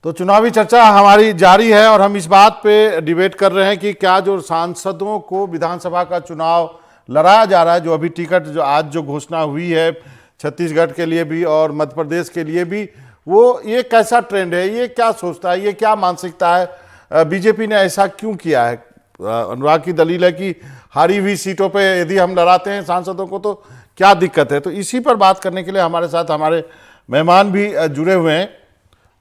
तो चुनावी चर्चा हमारी जारी है और हम इस बात पे डिबेट कर रहे हैं कि क्या जो सांसदों को विधानसभा का चुनाव लड़ाया जा रहा है, जो अभी टिकट जो आज जो घोषणा हुई है छत्तीसगढ़ के लिए भी और मध्य प्रदेश के लिए भी, वो ये कैसा ट्रेंड है, ये क्या सोचता है, ये क्या मानसिकता है, बीजेपी ने ऐसा क्यों किया है। अनुराग की दलील है कि हारी हुई सीटों पे यदि हम लड़ाते हैं सांसदों को तो क्या दिक्कत है। तो इसी पर बात करने के लिए हमारे साथ हमारे मेहमान भी जुड़े हुए हैं,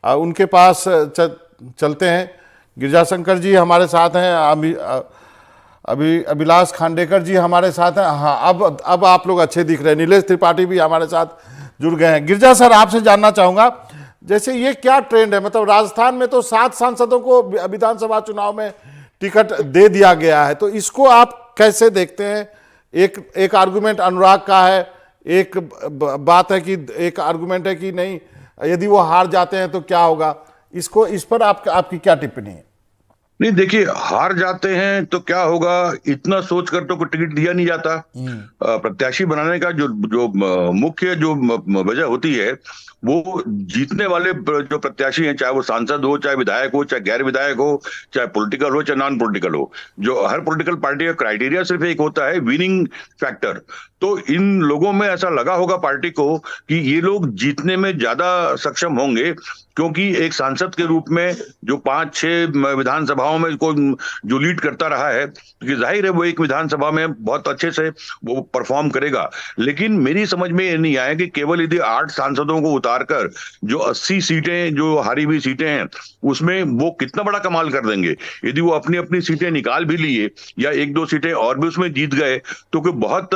उनके पास चलते हैं। गिरजाशंकर जी हमारे साथ हैं, अभी अभिलाष खांडेकर जी हमारे साथ हैं। हाँ, अब आप लोग अच्छे दिख रहे हैं। नीलेश त्रिपाठी भी हमारे साथ जुड़ गए हैं। गिरजा सर, आपसे जानना चाहूँगा, जैसे ये क्या ट्रेंड है, मतलब राजस्थान में तो 7 सांसदों को विधानसभा चुनाव में टिकट दे दिया गया है, तो इसको आप कैसे देखते हैं। एक आर्गुमेंट अनुराग का है, एक बात है कि एक आर्गुमेंट है कि नहीं, यदि वो हार जाते हैं तो क्या होगा, इसको इस पर आपकी क्या टिप्पणी है। नहीं, देखिए, हार जाते हैं तो क्या होगा, इतना सोचकर तो कोई टिकट दिया नहीं जाता। प्रत्याशी बनाने का जो जो मुख्य जो वजह होती है, वो जीतने वाले जो प्रत्याशी हैं, चाहे वो सांसद हो, चाहे विधायक हो, चाहे गैर विधायक हो, चाहे पॉलिटिकल हो, चाहे नॉन पॉलिटिकल हो, जो हर पॉलिटिकल पार्टी का क्राइटेरिया सिर्फ एक होता है, विनिंग फैक्टर। तो इन लोगों में ऐसा लगा होगा पार्टी को कि ये लोग जीतने में ज्यादा सक्षम होंगे, क्योंकि एक सांसद के रूप में जो 5-6 विधानसभाओं में को जो लीड करता रहा है, कि जाहिर है वो एक विधानसभा में बहुत अच्छे से वो परफॉर्म करेगा। लेकिन मेरी समझ में ये नहीं आया कि केवल यदि 8 सांसदों को उतारकर जो 80 सीटें जो हारी हुई सीटें हैं, उसमें वो कितना बड़ा कमाल कर देंगे। यदि वो अपनी अपनी सीटें निकाल भी लिए या 1-2 सीटें और भी उसमें जीत गए, तो कोई बहुत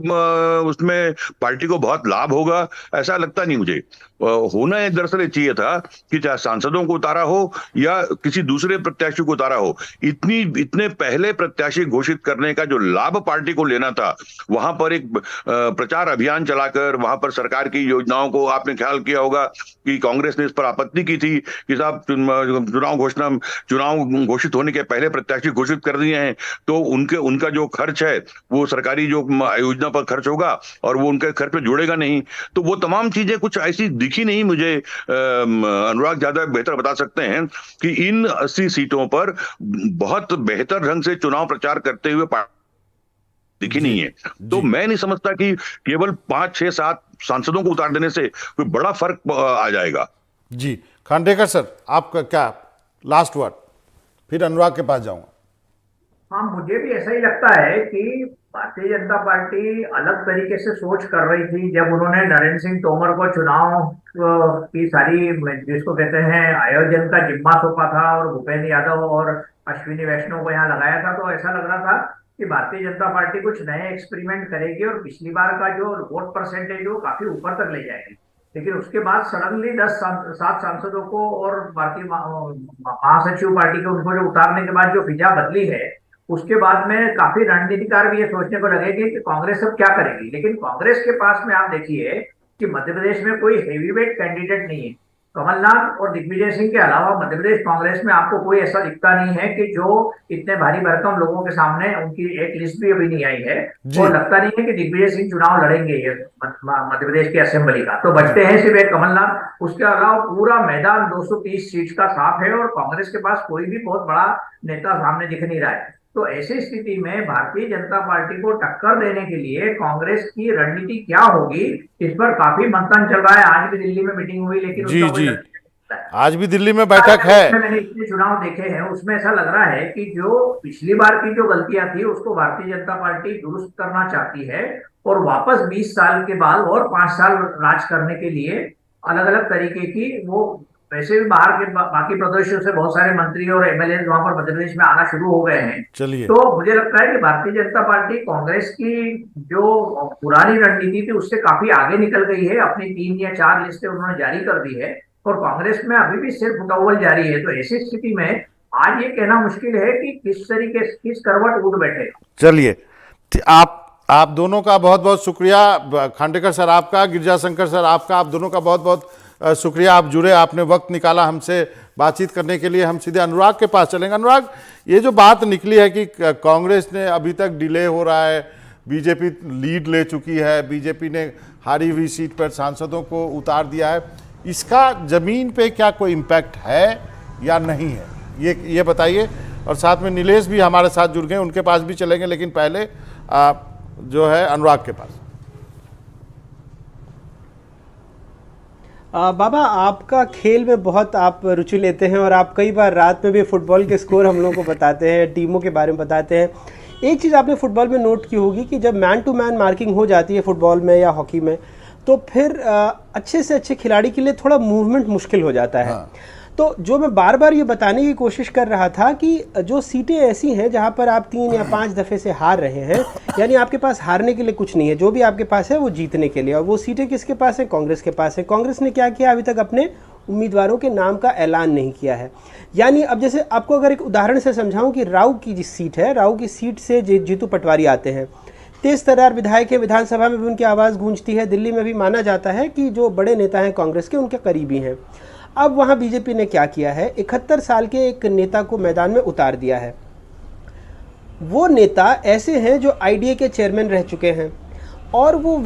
उसमें पार्टी को बहुत लाभ होगा, ऐसा लगता नहीं मुझे। होना एक दरअसल चाहिए था कि चाहे सांसदों को उतारा हो या किसी दूसरे प्रत्याशी को उतारा हो, इतने पहले प्रत्याशी घोषित करने का जो लाभ पार्टी को लेना था, वहां पर एक प्रचार अभियान चलाकर वहां पर सरकार की योजनाओं को, आपने ख्याल किया होगा कि कांग्रेस ने इस पर आपत्ति की थी कि साहब चुनाव घोषित होने के पहले प्रत्याशी घोषित कर दिए हैं, तो उनका जो खर्च है वो सरकारी जो योजना पर खर्च होगा और वो उनके खर्च पे जुड़ेगा नहीं। तो वो तमाम चीजें कुछ ऐसी दिखी नहीं मुझे। अनुराग ज्यादा बेहतर बता सकते हैं कि इन 80 सीटों पर बहुत बेहतर ढंग से चुनाव प्रचार करते हुए दिखी नहीं है। तो मैं नहीं समझता कि केवल 5-6-7 सांसदों को उतार देने से कोई बड़ा फर्क आ जाएगा। जी, खांडेकर सर, आपका क्या लास्ट वर्ड, फिर अनुराग के पास जाऊंगा। हाँ, मुझे भी ऐसा ही लगता है कि भारतीय जनता पार्टी अलग तरीके से सोच कर रही थी जब उन्होंने नरेंद्र सिंह तोमर को चुनाव की सारी, जिसको कहते हैं, आयोजन का जिम्मा सौंपा था और भूपेंद्र यादव और अश्विनी वैष्णव को यहाँ लगाया था। तो ऐसा लग रहा था कि भारतीय जनता पार्टी कुछ नए एक्सपेरिमेंट करेगी और पिछली बार का जो वोट परसेंटेज वो काफी ऊपर तक ले जाएगी। लेकिन उसके बाद सडनली 7 सांसदों को और भारतीय महासचिव पार्टी के उनको जो उतारने के बाद जो फिजा बदली है, उसके बाद में काफी रणनीतिकार भी ये सोचने को लगेंगे कि कांग्रेस अब क्या करेगी। लेकिन कांग्रेस के पास में आप देखिए कि मध्य प्रदेश में कोई हेवीवेट कैंडिडेट नहीं है। कमलनाथ और दिग्विजय सिंह के अलावा मध्य प्रदेश कांग्रेस में आपको कोई ऐसा दिखता नहीं है कि जो इतने भारी भरकम लोगों के सामने, उनकी एक लिस्ट भी अभी नहीं आई है और लगता नहीं है कि दिग्विजय सिंह चुनाव लड़ेंगे मध्य प्रदेश की असेंबली का। तो बचते हैं सिर्फ एक कमलनाथ, उसके अलावा पूरा मैदान 230 सीट का साफ है और कांग्रेस के पास कोई भी बहुत बड़ा नेता सामने दिख नहीं रहा है। तो ऐसी स्थिति में भारतीय जनता पार्टी को टक्कर देने के लिए कांग्रेस की रणनीति क्या होगी, इस पर काफी मंथन चल रहा है। आज भी दिल्ली में मीटिंग हुई, लेकिन जी, आज भी दिल्ली में बैठक है। मैंने इतने चुनाव देखे हैं, उसमें ऐसा लग रहा है कि जो पिछली बार की जो गलतियां थी उसको भारतीय जनता पार्टी दुरुस्त करना चाहती है और वापस 20 साल के बाद और 5 साल राज करने के लिए अलग अलग तरीके की, वो वैसे भी बाहर के बाकी प्रदेशों से बहुत सारे मंत्री और एमएलए वहां पर मध्य प्रदेश में आना शुरू हो गए हैं। चलिए, तो मुझे लगता है कि भारतीय जनता पार्टी कांग्रेस की जो पुरानी रणनीति थी उससे काफी आगे निकल गई है। अपनी 3 या 4 लिस्टें उन्होंने जारी कर दी है और कांग्रेस में अभी भी सिर्फ उतावल जारी है। तो ऐसी स्थिति में आज ये कहना मुश्किल है कि किस करवट उठ बैठे। चलिए, आप दोनों का बहुत बहुत शुक्रिया। खांडेकर सर आपका, गिरजाशंकर सर आपका, आप दोनों का बहुत बहुत शुक्रिया। आप जुड़े, आपने वक्त निकाला हमसे बातचीत करने के लिए। हम सीधे अनुराग के पास चलेंगे। अनुराग, ये जो बात निकली है कि कांग्रेस ने अभी तक डिले हो रहा है, बीजेपी लीड ले चुकी है, बीजेपी ने हारी हुई सीट पर सांसदों को उतार दिया है, इसका जमीन पे क्या कोई इम्पैक्ट है या नहीं है, ये बताइए। और साथ में नीलेश भी हमारे साथ जुड़ गए, उनके पास भी चलेंगे, लेकिन पहले जो है अनुराग के पास। बाबा, आपका खेल में बहुत आप रुचि लेते हैं और आप कई बार रात में भी फुटबॉल के स्कोर हम लोगों को बताते हैं, टीमों के बारे में बताते हैं। एक चीज़ आपने फुटबॉल में नोट की होगी कि जब मैन टू मैन मार्किंग हो जाती है फुटबॉल में या हॉकी में, तो फिर अच्छे से अच्छे खिलाड़ी के लिए थोड़ा मूवमेंट मुश्किल हो जाता है। हाँ। तो जो मैं बार बार ये बताने की कोशिश कर रहा था कि जो सीटें ऐसी हैं जहाँ पर आप 3 या 5 दफ़े से हार रहे हैं, यानी आपके पास हारने के लिए कुछ नहीं है, जो भी आपके पास है वो जीतने के लिए, और वो सीटें किसके पास है? कांग्रेस के पास है। कांग्रेस ने क्या किया? अभी तक अपने उम्मीदवारों के नाम का ऐलान नहीं किया है। यानी अब जैसे आपको अगर एक उदाहरण से समझाऊं कि राऊ की जिस सीट है, राऊ की सीट से जीतू पटवारी आते हैं, तेज तर्रार विधायक है, विधानसभा में भी उनकी आवाज़ गूंजती है, दिल्ली में भी माना जाता है कि जो बड़े नेता हैं कांग्रेस के उनके करीबी हैं। अब वहाँ बीजेपी ने क्या किया है? 71 साल के एक नेता को मैदान में उतार दिया है। वो नेता ऐसे हैं जो आईडीए के चेयरमैन रह चुके हैं, और वो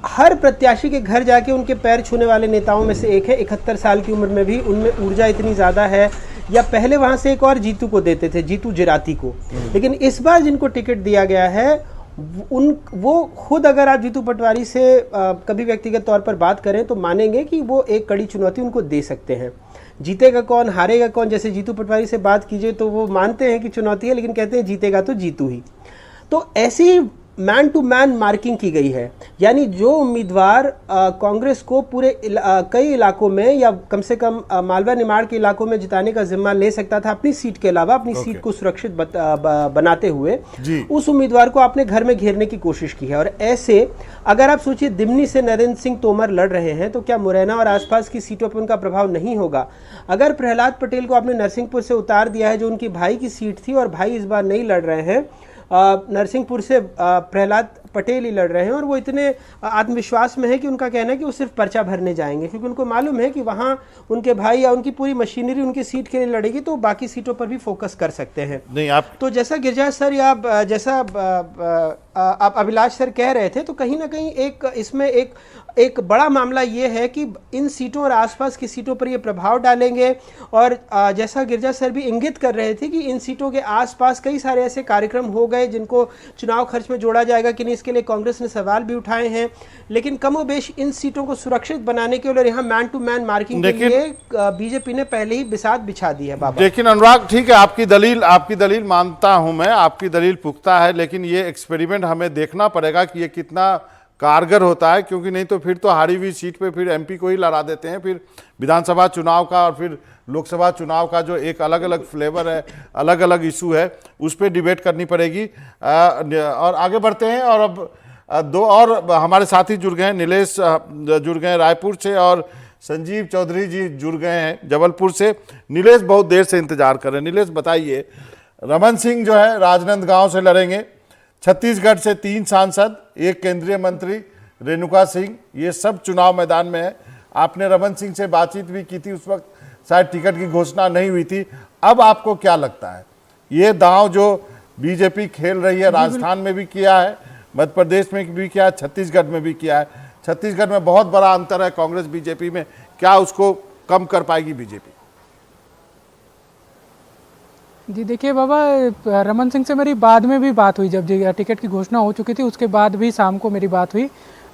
हर प्रत्याशी के घर जाके उनके पैर छूने वाले नेताओं में से एक है। 71 साल की उम्र में भी उनमें ऊर्जा इतनी ज़्यादा है। या पहले वहाँ से एक और जीतू को देते थे, जीतू जिराती को, लेकिन इस बार जिनको टिकट दिया गया है वो खुद, अगर आप जीतू पटवारी से कभी व्यक्तिगत तौर पर बात करें तो मानेंगे कि वो एक कड़ी चुनौती उनको दे सकते हैं। जीतेगा कौन, हारेगा कौन, जैसे जीतू पटवारी से बात कीजिए तो वो मानते हैं कि चुनौती है, लेकिन कहते हैं जीतेगा तो जीतू ही। तो ऐसी मैन टू मैन मार्किंग की गई है, यानी जो उम्मीदवार कांग्रेस को पूरे कई इलाकों में या कम से कम मालवा निमाड़ के इलाकों में जिताने का जिम्मा ले सकता था अपनी सीट के अलावा, अपनी सीट को सुरक्षित बनाते हुए, उस उम्मीदवार को आपने घर में घेरने की कोशिश की है। और ऐसे अगर आप सोचिए दिमनी से नरेंद्र सिंह तोमर लड़ रहे हैं, तो क्या मुरैना और आसपास की सीटों पर उनका प्रभाव नहीं होगा? अगर प्रहलाद पटेल को आपने नरसिंहपुर से उतार दिया है, जो उनकी भाई की सीट थी, और भाई इस बार नहीं लड़ रहे हैं, नरसिंहपुर से प्रहलाद पटेल ही लड़ रहे हैं, और वो इतने आत्मविश्वास में है कि उनका कहना है कि वो सिर्फ पर्चा भरने जाएंगे, क्योंकि उनको मालूम है कि वहाँ उनके भाई या उनकी पूरी मशीनरी उनकी सीट के लिए लड़ेगी, तो बाकी सीटों पर भी फोकस कर सकते हैं। नहीं, आप तो जैसा गिरिराज सर या जैसा आप अभिलाष सर कह रहे थे, तो कहीं ना कहीं इसमें एक बड़ा मामला ये है कि इन सीटों और आसपास की सीटों पर ये प्रभाव डालेंगे। और जैसा गिरिजा सर भी इंगित कर रहे थे कि इन सीटों के आसपास कई सारे ऐसे कार्यक्रम हो गए जिनको चुनाव खर्च में जोड़ा जाएगा कि नहीं, इसके लिए कांग्रेस ने सवाल भी उठाए हैं। लेकिन कमोबेश इन सीटों को सुरक्षित बनाने के लिए यहाँ मैन टू मैन मार्किंग के लिए बीजेपी ने पहले ही बिसात बिछा दी है। बाबा, लेकिन अनुराग, ठीक है, आपकी दलील मानता हूं मैं, आपकी दलील पुख्ता है, लेकिन ये एक्सपेरिमेंट हमें देखना पड़ेगा कि ये कितना कारगर होता है, क्योंकि नहीं तो फिर तो हारी हुई सीट पे फिर एमपी को ही लड़ा देते हैं। फिर विधानसभा चुनाव का और फिर लोकसभा चुनाव का जो एक अलग अलग फ्लेवर है, अलग अलग इशू है, उस पर डिबेट करनी पड़ेगी। और आगे बढ़ते हैं, और अब दो और हमारे साथी जुड़ गए हैं। नीलेश जुड़ गए हैं रायपुर से, और संजीव चौधरी जी जुड़ गए हैं जबलपुर से। नीलेश बहुत देर से इंतजार कर रहे हैं। नीलेश, बताइए, रमन सिंह जो है राजनांदगांव से लड़ेंगे, छत्तीसगढ़ से 3 सांसद, 1 केंद्रीय मंत्री रेणुका सिंह, ये सब चुनाव मैदान में है। आपने रमन सिंह से बातचीत भी की थी, उस वक्त शायद टिकट की घोषणा नहीं हुई थी। अब आपको क्या लगता है, ये दांव जो बीजेपी खेल रही है, राजस्थान में भी किया है, मध्य प्रदेश में भी किया है, छत्तीसगढ़ में भी किया है, छत्तीसगढ़ में बहुत बड़ा अंतर है कांग्रेस बीजेपी में, क्या उसको कम कर पाएगी बीजेपी? जी देखिए बाबा, रमन सिंह से मेरी बाद में भी बात हुई, जब टिकट की घोषणा हो चुकी थी उसके बाद भी शाम को मेरी बात हुई।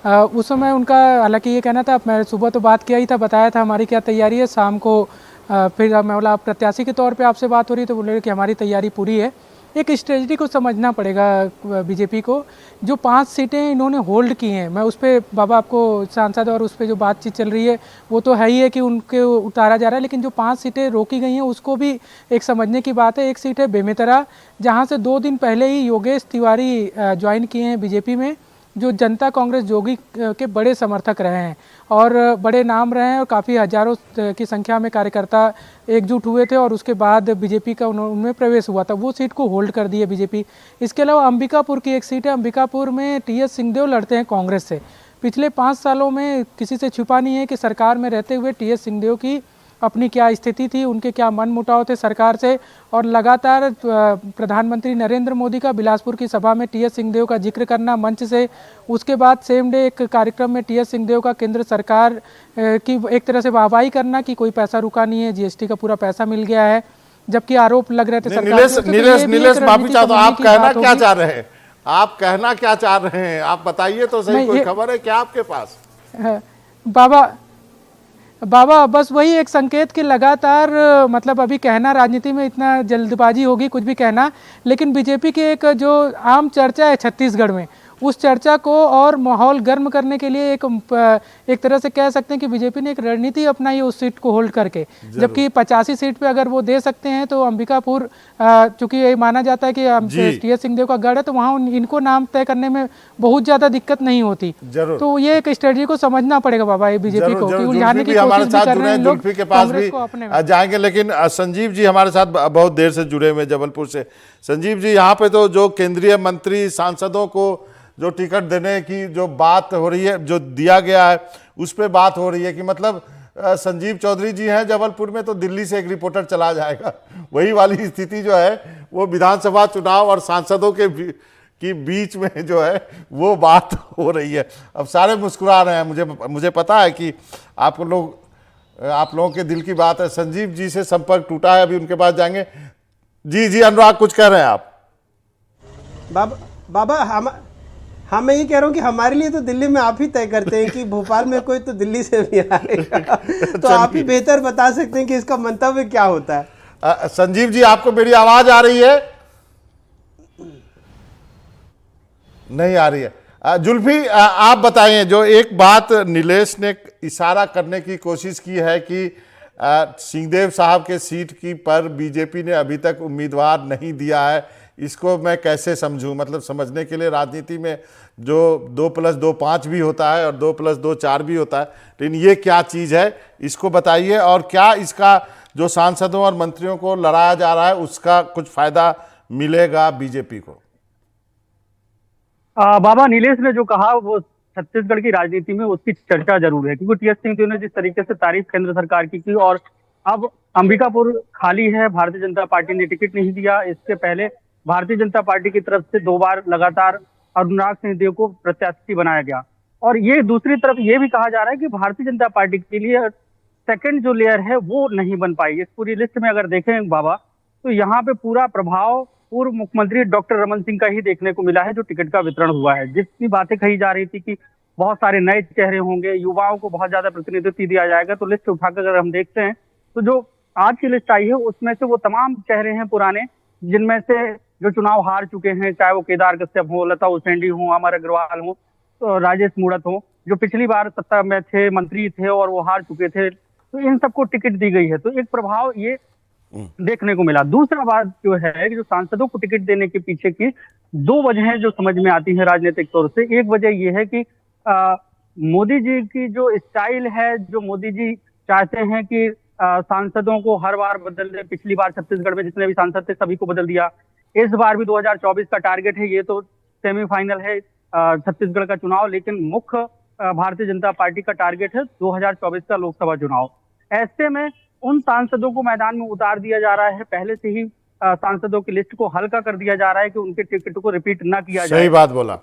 उस समय उनका हालांकि ये कहना था, मैं सुबह तो बात किया ही था, बताया था हमारी क्या तैयारी है, शाम को फिर मैं बोला प्रत्याशी के तौर पे आपसे बात हो रही है, तो बोले कि हमारी तैयारी पूरी है। एक स्ट्रेटजी को समझना पड़ेगा बीजेपी को। जो 5 सीटें इन्होंने होल्ड की हैं, मैं उस पर बाबा आपको सांसद और उस पर जो बातचीत चल रही है वो तो है ही है कि उनके उतारा जा रहा है, लेकिन जो 5 सीटें रोकी गई हैं उसको भी एक समझने की बात है। एक सीट है बेमेतरा, जहाँ से 2 दिन पहले ही योगेश तिवारी ज्वाइन किए हैं बीजेपी में, जो जनता कांग्रेस जोगी के बड़े समर्थक रहे हैं और बड़े नाम रहे हैं, और काफ़ी हजारों की संख्या में कार्यकर्ता एकजुट हुए थे, और उसके बाद बीजेपी का उनमें प्रवेश हुआ था। वो सीट को होल्ड कर दी है बीजेपी। इसके अलावा अंबिकापुर की एक सीट है, अंबिकापुर में टीएस सिंहदेव लड़ते हैं कांग्रेस से। पिछले 5 सालों में किसी से छुपा नहीं है कि सरकार में रहते हुए टीएस सिंहदेव की अपनी क्या स्थिति थी, उनके क्या मन मुटाव थे सरकार से, और लगातार प्रधानमंत्री नरेंद्र मोदी का बिलासपुर की सभा में टी एस सिंहदेव का जिक्र करना मंच से, उसके बाद सेम डे एक कार्यक्रम में टी एस सिंहदेव का केंद्र सरकार की एक तरह से वाहवाही करना कि कोई पैसा रुका नहीं है, जीएसटी का पूरा पैसा मिल गया है, जबकि आरोप लग रहे थे सरकार। नीलेश माफी चाहता हूं, आप कहना क्या चाह रहे हैं? आप कहना क्या चाह रहे हैं? आप बताइए तो सही, कोई खबर है क्या आपके पास? बाबा बस वही एक संकेत कि लगातार मतलब अभी कहना राजनीति में इतना जल्दबाजी होगी कुछ भी कहना, लेकिन बीजेपी की एक जो आम चर्चा है छत्तीसगढ़ में, उस चर्चा को और माहौल गर्म करने के लिए एक तरह से कह सकते हैं कि बीजेपी ने एक रणनीति अपनाई है उस सीट को होल्ड करके, जबकि 85 सीट पे अगर वो दे सकते हैं तो अंबिकापुर, चूंकि ये माना जाता है कि टी एस सिंहदेव का गढ़ है, तो वहाँ इनको नाम तय करने में बहुत ज्यादा दिक्कत नहीं होती। तो ये एक स्ट्रेटजी को समझना पड़ेगा बाबा ये बीजेपी को, कि उलझाने की कोशिश भी कर रहे हैं लोग, के पास भी जाएंगे। लेकिन संजीव जी हमारे साथ बहुत देर से जुड़े हुए जबलपुर से। संजीव जी, यहाँ पे तो जो केंद्रीय मंत्री सांसदों को जो टिकट देने की जो बात हो रही है, जो दिया गया है उस पर बात हो रही है कि मतलब संजीव चौधरी जी हैं जबलपुर में तो दिल्ली से एक रिपोर्टर चला जाएगा, वही वाली स्थिति जो है वो विधानसभा चुनाव और सांसदों के की बीच में जो है वो बात हो रही है। अब सारे मुस्कुरा रहे हैं, मुझे पता है कि आप लोगों के दिल की बात है। संजीव जी से संपर्क टूटा है, अभी उनके पास जाएंगे। जी अनुराग, कुछ कह रहे हैं आप? बाबा हाँ, मैं ये कह रहा हूँ कि हमारे लिए तो दिल्ली में आप ही तय करते हैं कि भोपाल में कोई तो दिल्ली से भी आएगा, तो आप ही बेहतर बता सकते हैं कि इसका मंतव्य क्या होता है। संजीव जी, आपको मेरी आवाज आ रही है? नहीं आ रही है। जुल्फी, आप बताइए, जो एक बात नीलेश ने इशारा करने की कोशिश की है कि सिंहदेव साहब के सीट की पर बीजेपी ने अभी तक उम्मीदवार नहीं दिया है, इसको मैं कैसे समझूं? मतलब समझने के लिए राजनीति में जो 2+2 5 भी होता है और 2+2 4 भी होता है, लेकिन ये क्या चीज़ है इसको बताइए, और क्या इसका जो सांसदों और मंत्रियों को लड़ाया जा रहा है उसका कुछ फायदा मिलेगा बीजेपी को? बाबा, नीलेश ने जो कहा वो छत्तीसगढ़ की राजनीति में उसकी चर्चा जरूर है, क्योंकि टी एस सिंहदेव ने जिस तरीके से तारीफ केंद्र सरकार की और अब अंबिकापुर खाली है, भारतीय जनता पार्टी ने टिकट नहीं दिया। इससे पहले भारतीय जनता पार्टी की तरफ से 2 बार लगातार अनुराग सिंहदेव को प्रत्याशी बनाया गया, और ये दूसरी तरफ ये भी कहा जा रहा है कि भारतीय जनता पार्टी के लिए सेकंड जो लेयर है वो नहीं बन पाई। इस पूरी लिस्ट में अगर देखें बाबा, तो यहाँ पे पूरा प्रभाव पूर्व मुख्यमंत्री डॉक्टर रमन सिंह का ही देखने को मिला है, जो टिकट का वितरण हुआ है। जितनी बातें कही जा रही थी कि बहुत सारे नए चेहरे होंगे, युवाओं को बहुत ज्यादा प्रतिनिधित्व दिया जाएगा, तो लिस्ट उठाकर अगर हम देखते हैं तो जो आज की लिस्ट आई है उसमें से वो तमाम चेहरे हैं पुराने, जिनमें से जो चुनाव हार चुके हैं, चाहे वो केदार कश्यप हो, लता उसेंडी हो, अमर अग्रवाल हो, तो राजेश मूणत हो, जो पिछली बार सत्ता में थे, मंत्री थे और वो हार चुके थे, तो इन सबको टिकट दी गई है। तो एक प्रभाव ये देखने को मिला। दूसरा बात जो है कि जो सांसदों को टिकट देने के पीछे की 2 वजहें जो समझ में आती है राजनीतिक तौर से। एक वजह ये है कि मोदी जी की जो स्टाइल है, जो मोदी जी चाहते हैं कि सांसदों को हर बार बदल दे। पिछली बार छत्तीसगढ़ में जितने भी सांसद थे सभी को बदल दिया, इस बार भी 2024 का टारगेट है। ये तो सेमीफाइनल है छत्तीसगढ़ का चुनाव, लेकिन मुख्य भारतीय जनता पार्टी का टारगेट है 2024 का लोकसभा चुनाव। ऐसे में उन सांसदों को मैदान में उतार दिया जा रहा है, पहले से ही सांसदों की लिस्ट को हल्का कर दिया जा रहा है कि उनके टिकट को रिपीट ना किया जाए। सही बात बोला।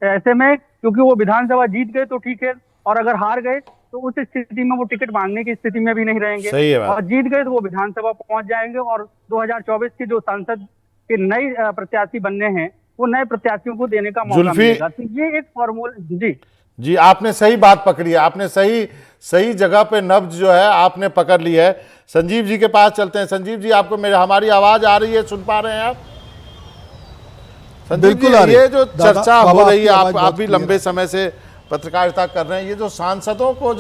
ऐसे में क्योंकि वो विधानसभा जीत गए तो ठीक है, और अगर हार गए तो उस स्थिति में वो टिकट मांगने की स्थिति में भी नहीं रहेंगे, और जीत गए तो वो विधानसभा पहुंच जाएंगे, और 2024 के जो सांसद के नए प्रत्याशी बनने हैं वो नए प्रत्याशियों को देने का मौका मिलेगा। तो ये एक फॉर्मूला। जी आपने सही बात पकड़ी है, आपने सही जगह पे नब्ज जो है आपने पकड़ ली है। संजीव जी के पास चलते हैं। संजीव जी, आपको हमारी आवाज आ रही है, सुन पा रहे हैं आप? संजीव जी, ये जो चर्चा हो रही है, आप भी लंबे समय से पत्रकारिता कर रहे हैं, ये जो सांसदों को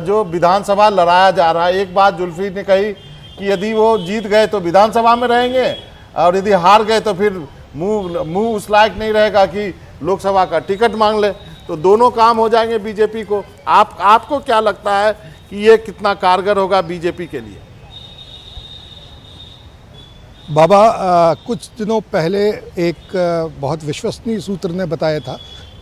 जो विधानसभा लड़ाया जा रहा है, एक बात जुल्फी ने कही कि यदि वो जीत गए तो विधानसभा में रहेंगे, और यदि हार गए तो फिर मुंह उस लायक नहीं रहेगा कि लोकसभा का टिकट मांग ले, तो दोनों काम हो जाएंगे बीजेपी को। आपको क्या लगता है कि ये कितना कारगर होगा बीजेपी के लिए? बाबा, कुछ दिनों पहले एक बहुत विश्वसनीय सूत्र ने बताया था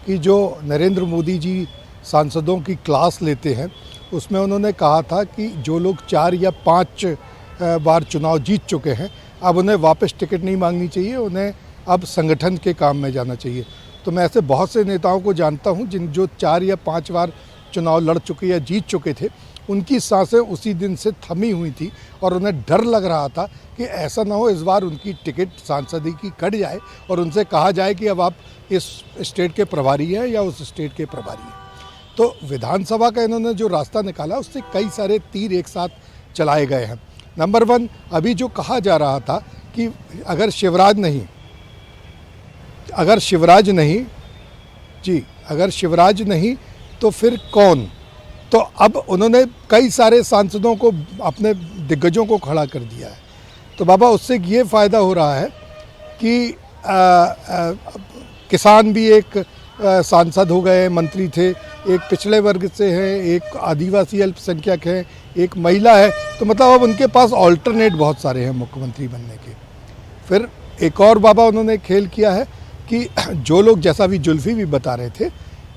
कि जो नरेंद्र मोदी जी सांसदों की क्लास लेते हैं उसमें उन्होंने कहा था कि जो लोग 4 या 5 बार चुनाव जीत चुके हैं अब उन्हें वापस टिकट नहीं मांगनी चाहिए, उन्हें अब संगठन के काम में जाना चाहिए। तो मैं ऐसे बहुत से नेताओं को जानता हूं जो 4 या 5 बार चुनाव लड़ चुके या जीत चुके थे, उनकी सांसें उसी दिन से थमी हुई थी और उन्हें डर लग रहा था कि ऐसा ना हो इस बार उनकी टिकट सांसदी की कट जाए और उनसे कहा जाए कि अब आप इस स्टेट के प्रभारी हैं या उस स्टेट के प्रभारी हैं। तो विधानसभा का इन्होंने जो रास्ता निकाला उससे कई सारे तीर एक साथ चलाए गए हैं। नंबर 1, अभी जो कहा जा रहा था कि अगर शिवराज नहीं तो फिर कौन, तो अब उन्होंने कई सारे सांसदों को, अपने दिग्गजों को खड़ा कर दिया है। तो बाबा उससे ये फ़ायदा हो रहा है कि किसान भी एक सांसद हो गए, मंत्री थे, एक पिछड़े वर्ग से हैं, एक आदिवासी अल्पसंख्यक हैं, एक महिला है, तो मतलब अब उनके पास ऑल्टरनेट बहुत सारे हैं मुख्यमंत्री बनने के। फिर एक और बाबा उन्होंने खेल किया है कि जो लोग, जैसा भी जुल्फी भी बता रहे थे,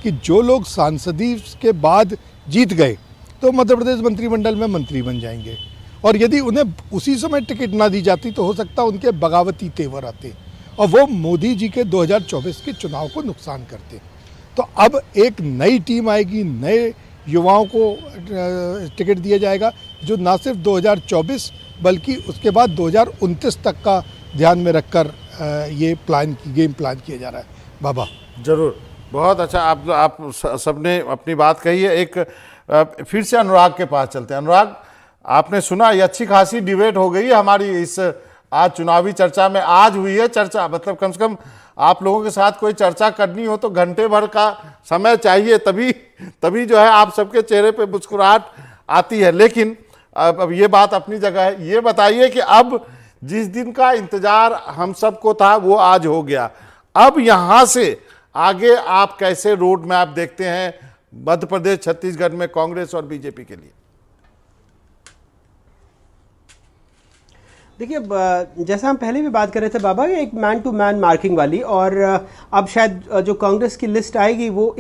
कि जो लोग सांसदी के बाद जीत गए तो मध्य प्रदेश मंत्रिमंडल में मंत्री बन जाएंगे, और यदि उन्हें उसी समय टिकट ना दी जाती तो हो सकता उनके बगावती तेवर आते और वो मोदी जी के 2024 के चुनाव को नुकसान करते। तो अब एक नई टीम आएगी, नए युवाओं को टिकट दिया जाएगा जो ना सिर्फ 2024 बल्कि उसके बाद 2029 तक का ध्यान में रखकर ये गेम प्लान किया जा रहा है। बाबा जरूर, बहुत अच्छा, आप सबने अपनी बात कही है। एक फिर से अनुराग के पास चलते हैं। अनुराग, आपने सुना ये अच्छी खासी डिबेट हो गई है हमारी इस आज चुनावी चर्चा में। आज हुई है चर्चा, मतलब कम से कम आप लोगों के साथ कोई चर्चा करनी हो तो घंटे भर का समय चाहिए, तभी जो है आप सबके चेहरे पे मुस्कुराहट आती है। लेकिन अब ये बात अपनी जगह है। ये बताइए कि अब जिस दिन का इंतजार हम सबको था वो आज हो गया, अब यहाँ से आगे आप कैसे रोड मैप देखते हैं मध्य प्रदेश, छत्तीसगढ़ में कांग्रेस और बीजेपी के लिए? देखिए, जैसा हम पहले भी बात कर रहे थे बाबा, एक मैन टू मैन मार्किंग वाली, और अब शायद जो कांग्रेस की लिस्ट आएगी वो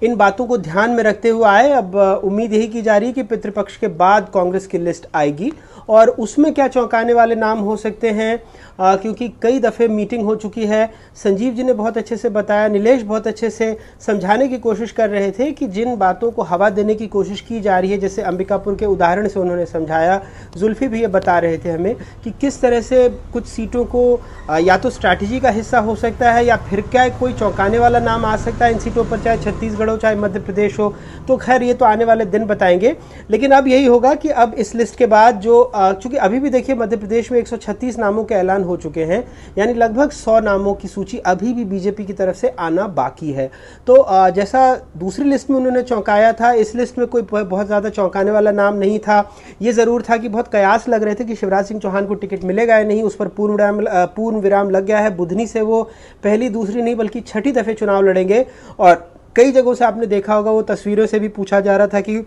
इन बातों को ध्यान में रखते हुए आए। अब उम्मीद यही की जा रही है कि पितृपक्ष के बाद कांग्रेस की लिस्ट आएगी और उसमें क्या चौंकाने वाले नाम हो सकते हैं, क्योंकि कई दफ़े मीटिंग हो चुकी है। संजीव जी ने बहुत अच्छे से बताया, नीलेश बहुत अच्छे से समझाने की कोशिश कर रहे थे कि जिन बातों को हवा देने की कोशिश की जा रही है, जैसे अंबिकापुर के उदाहरण से उन्होंने समझाया, जुल्फी भी ये बता रहे थे हमें कि किस तरह से कुछ सीटों को या तो स्ट्रैटेजी का हिस्सा हो सकता है या फिर क्या कोई चौंकाने वाला नाम आ सकता है इन सीटों पर, चाहे छत्तीसगढ़ हो चाहे मध्य प्रदेश हो। तो खैर ये तो आने वाले दिन बताएंगे। लेकिन अब यही होगा कि अब इस लिस्ट के बाद जो, चूंकि अभी भी देखिए मध्य प्रदेश में 136 नामों के ऐलान हो चुके हैं, यानी लगभग 100 नामों की सूची अभी भी बीजेपी की तरफ से आना बाकी है। तो जैसा दूसरी लिस्ट में उन्होंने चौंकाया था, इस लिस्ट में कोई बहुत ज़्यादा चौंकाने वाला नाम नहीं था। ये ज़रूर था कि बहुत कयास लग रहे थे कि शिवराज सिंह चौहान को टिकट मिलेगा या नहीं, उस पर पूर्ण विराम लग गया है। बुधनी से वो पहली दूसरी नहीं बल्कि छठी दफ़े चुनाव लड़ेंगे, और कई जगहों से आपने देखा होगा वो तस्वीरों से भी पूछा जा रहा था कि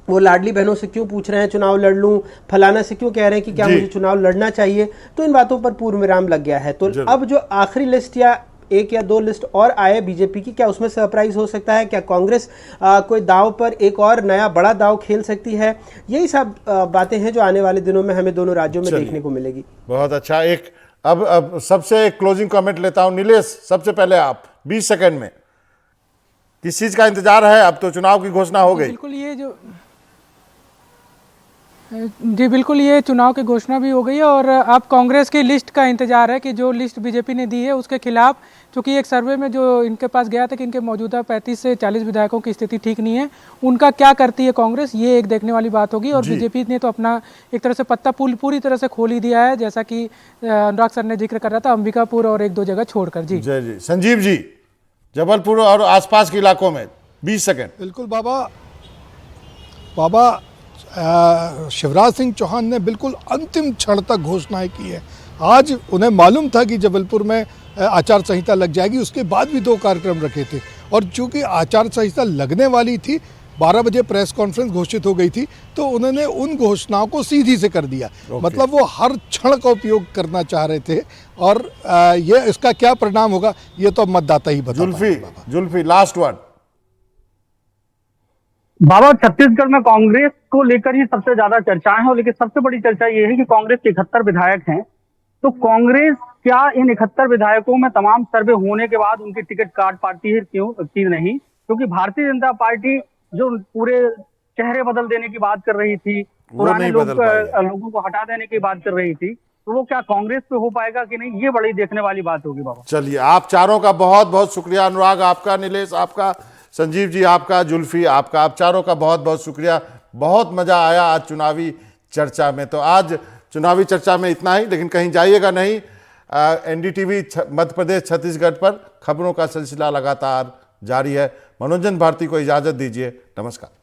वो लाडली बहनों से क्यों पूछ रहे हैं चुनाव लड़ लूं, फलाना से क्यों कह रहे हैं कि क्या मुझे चुनाव लड़ना चाहिए। तो इन बातों पर पूर्ण विराम लग गया है। तो अब जो आखिरी लिस्ट या 1 या 2 लिस्ट और आए बीजेपी की, क्या उसमें सरप्राइज हो सकता है? क्या कांग्रेस कोई दाव पर एक और नया बड़ा दाव खेल सकती है? यही सब बातें हैं जो आने वाले दिनों में हमें दोनों राज्यों में देखने को मिलेगी। बहुत अच्छा। एक अब सबसे क्लोजिंग कमेंट लेता हूं। नीलेश, सबसे पहले आप 20 सेकंड में किस चीज का इंतजार है? अब तो चुनाव की घोषणा हो गई। बिल्कुल ये चुनाव की घोषणा भी हो गई है और अब कांग्रेस की लिस्ट का इंतजार है कि जो लिस्ट बीजेपी ने दी है उसके खिलाफ, क्योंकि एक सर्वे में जो इनके पास गया था कि इनके मौजूदा 35 से 40 विधायकों की स्थिति ठीक नहीं है, उनका क्या करती है कांग्रेस, ये एक देखने वाली बात होगी। और बीजेपी ने तो अपना एक तरह से पत्ता पूरी तरह से खोल ही दिया है, जैसा कि अनुराग सर ने जिक्र कर रहा था, अंबिकापुर और 1-2 जगह छोड़कर। जी संजीव जी, जबलपुर और आसपास के इलाकों में 20 सेकंड। बिल्कुल बाबा शिवराज सिंह चौहान ने बिल्कुल अंतिम क्षण तक घोषणाएं की है। आज उन्हें मालूम था कि जबलपुर में आचार संहिता लग जाएगी, उसके बाद भी 2 कार्यक्रम रखे थे, और चूंकि आचार संहिता लगने वाली थी, 12 बजे प्रेस कॉन्फ्रेंस घोषित हो गई थी, तो उन्होंने उन घोषणाओं को सीधी से कर दिया। मतलब वो हर क्षण का उपयोग करना चाह रहे थे, और ये इसका क्या परिणाम होगा ये तो मतदाता ही बता पाएंगे। Zulfi, last word. बाबा, छत्तीसगढ़ में कांग्रेस को लेकर ही सबसे ज्यादा चर्चाएं हैं, लेकिन सबसे बड़ी चर्चा ये है कि कांग्रेस के 71 विधायक हैं, तो कांग्रेस क्या इन 71 विधायकों में तमाम सर्वे होने के बाद उनकी टिकट काट पाती है, क्यों कि नहीं? क्योंकि भारतीय जनता पार्टी जो पूरे चेहरे बदल देने की बात कर रही थी, पुराने लोगों को हटा देने की बात कर रही थी, तो वो क्या कांग्रेस पे हो पाएगा कि नहीं, ये बड़ी देखने वाली बात होगी बाबा। चलिए, आप चारों का बहुत बहुत शुक्रिया। अनुराग आपका, नीलेश आपका, संजीव जी आपका, जुल्फी आपका, आप चारों का बहुत बहुत शुक्रिया। बहुत मजा आया आज चुनावी चर्चा में। तो आज चुनावी चर्चा में इतना ही, लेकिन कहीं जाइएगा नहीं। एनडीटीवी मध्य प्रदेश छत्तीसगढ़ पर खबरों का सिलसिला लगातार जारी है। मनोरंजन भारती को इजाजत दीजिए। नमस्कार।